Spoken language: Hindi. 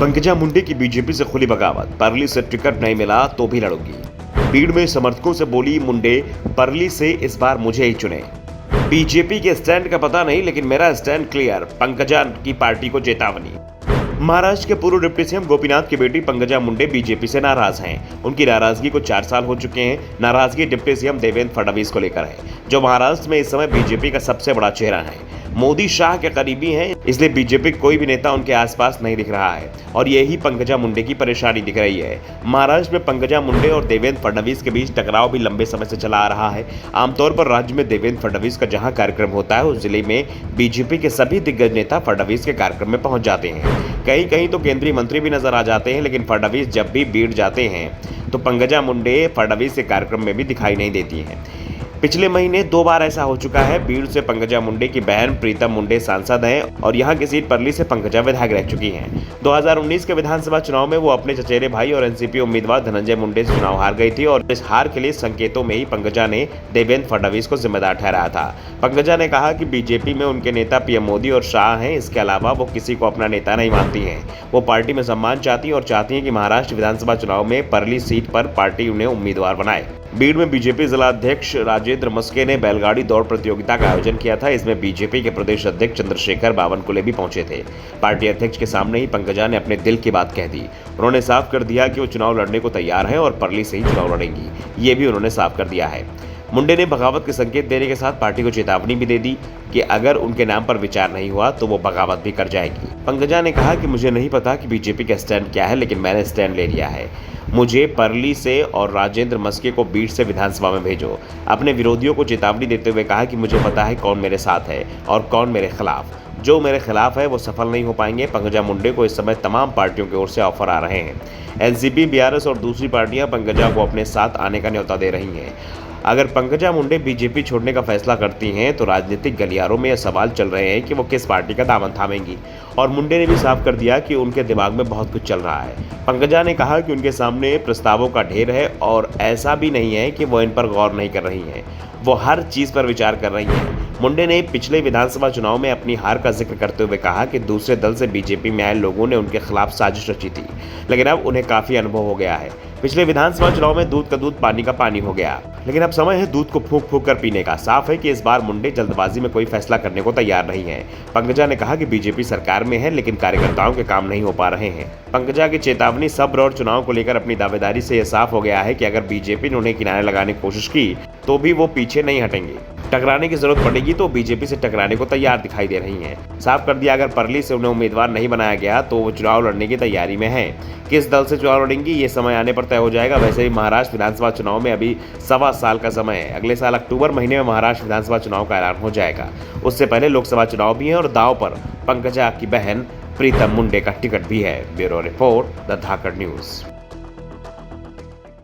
पंकजा मुंडे की बीजेपी से खुली बगावत, परली से टिकट नहीं मिला तो भी लड़ूंगी। भीड़ में समर्थकों से बोली मुंडे, परली से इस बार मुझे ही चुने। बीजेपी के स्टैंड का पता नहीं, लेकिन मेरा स्टैंड क्लियर, पंकजा की पार्टी को चेतावनी। महाराष्ट्र के पूर्व डिप्टी सीएम गोपीनाथ की बेटी पंकजा मुंडे बीजेपी से नाराज हैं। उनकी नाराजगी को 4 साल हो चुके हैं। नाराजगी डिप्टी सीएम देवेंद्र फडणवीस को लेकर है, जो महाराष्ट्र में इस समय बीजेपी का सबसे बड़ा चेहरा है। मोदी शाह के करीबी हैं, इसलिए बीजेपी कोई भी नेता उनके आसपास नहीं दिख रहा है और यही पंकजा मुंडे की परेशानी दिख रही है। महाराष्ट्र में पंकजा मुंडे और देवेंद्र फडणवीस के बीच टकराव भी लंबे समय से चला आ रहा है। आमतौर पर राज्य में देवेंद्र फडणवीस का जहां कार्यक्रम होता है, उस जिले में बीजेपी के सभी दिग्गज नेता फडणवीस के कार्यक्रम में पहुंच जाते हैं। कहीं कहीं तो केंद्रीय मंत्री भी नजर आ जाते हैं, लेकिन फडणवीस जब भी बीड़ जाते हैं तो पंकजा मुंडे फडणवीस के कार्यक्रम में भी दिखाई नहीं देती हैं। पिछले महीने 2 बार ऐसा हो चुका है। बीड़ से पंकजा मुंडे की बहन प्रीतम मुंडे सांसद हैं और यहां की सीट परली से पंकजा विधायक रह चुकी हैं। 2019 के विधानसभा चुनाव में वो अपने चचेरे भाई और एनसीपी उम्मीदवार धनंजय मुंडे से चुनाव हार गई थी और इस हार के लिए संकेतों में ही पंकजा ने देवेंद्र फडणवीस को जिम्मेदार ठहराया था। पंकजा ने कहा कि बीजेपी में उनके नेता पीएम मोदी और शाह हैं, इसके अलावा वो किसी को अपना नेता नहीं मानती हैं। वो पार्टी में सम्मान चाहती हैं और चाहती हैं कि महाराष्ट्र विधानसभा चुनाव में परली सीट पर पार्टी उन्हें उम्मीदवार बनाए। बीड़ में बीजेपी जिला अध्यक्ष राजेंद्र मस्के ने बैलगाड़ी दौड़ प्रतियोगिता का आयोजन किया था। इसमें बीजेपी के प्रदेश अध्यक्ष चंद्रशेखर बावनकुले भी पहुंचे थे। पार्टी अध्यक्ष के सामने ही पंकजा ने अपने दिल की बात कह दी। उन्होंने साफ कर दिया कि वो चुनाव लड़ने को तैयार हैं और परली से ही चुनाव लड़ेंगी, ये भी उन्होंने साफ कर दिया है। मुंडे ने बगावत के संकेत देने के साथ पार्टी को चेतावनी भी दे दी कि अगर उनके नाम पर विचार नहीं हुआ तो वो बगावत भी कर जाएगी। पंकजा ने कहा कि मुझे नहीं पता कि बीजेपी का स्टैंड क्या है, लेकिन मैंने स्टैंड ले लिया है। मुझे परली से और राजेंद्र मस्के को बीड़ से विधानसभा में भेजो। अपने विरोधियों को चेतावनी देते हुए कहा कि मुझे पता है कौन मेरे साथ है और कौन मेरे खिलाफ। जो मेरे खिलाफ है वो सफल नहीं हो पाएंगे। पंकजा मुंडे को इस समय तमाम पार्टियों की ओर से ऑफर आ रहे हैं। एनसीपी, बीआरएस और दूसरी पार्टियां पंकजा को अपने साथ आने का न्योता दे रही हैं। अगर पंकजा मुंडे बीजेपी छोड़ने का फैसला करती हैं तो राजनीतिक गलियारों में यह सवाल चल रहे हैं कि वो किस पार्टी का दामन थामेंगी और मुंडे ने भी साफ कर दिया कि उनके दिमाग में बहुत कुछ चल रहा है। पंकजा ने कहा कि उनके सामने प्रस्तावों का ढेर है और ऐसा भी नहीं है कि वो इन पर गौर नहीं कर रही हैं, वो हर चीज़ पर विचार कर रही हैं। मुंडे ने पिछले विधानसभा चुनाव में अपनी हार का जिक्र करते हुए कहा कि दूसरे दल से बीजेपी में आए लोगों ने उनके खिलाफ साजिश रची थी, लेकिन अब उन्हें काफ़ी अनुभव हो गया है। पिछले विधानसभा चुनाव में दूध का दूध पानी का पानी हो गया, लेकिन अब समय है दूध को फूंक फूंक कर पीने का। साफ है कि इस बार मुंडे जल्दबाजी में कोई फैसला करने को तैयार नहीं है। पंकजा ने कहा कि बीजेपी सरकार में है, लेकिन कार्यकर्ताओं के काम नहीं हो पा रहे हैं। पंकजा की चेतावनी, सब्र और चुनाव को लेकर अपनी दावेदारी से यह साफ हो गया है कि अगर बीजेपी ने उन्हें किनारे लगाने की कोशिश की तो भी वो पीछे नहीं हटेंगे। टकराने की जरूरत पड़ेगी तो बीजेपी से टकराने को तैयार दिखाई दे रही हैं। साफ कर दिया, अगर परली से उन्हें उम्मीदवार नहीं बनाया गया तो वो चुनाव लड़ने की तैयारी में है। किस दल से चुनाव लड़ेंगी ये समय आने पर तय हो जाएगा। वैसे ही महाराष्ट्र विधानसभा चुनाव में अभी 1.25 साल का समय है। अगले साल अक्टूबर महीने में महाराष्ट्र विधानसभा चुनाव का ऐलान हो जाएगा। उससे पहले लोकसभा चुनाव भी है और दांव पर पंकजा की बहन प्रीतम मुंडे का टिकट भी है। Bureau report, the Dhakad news.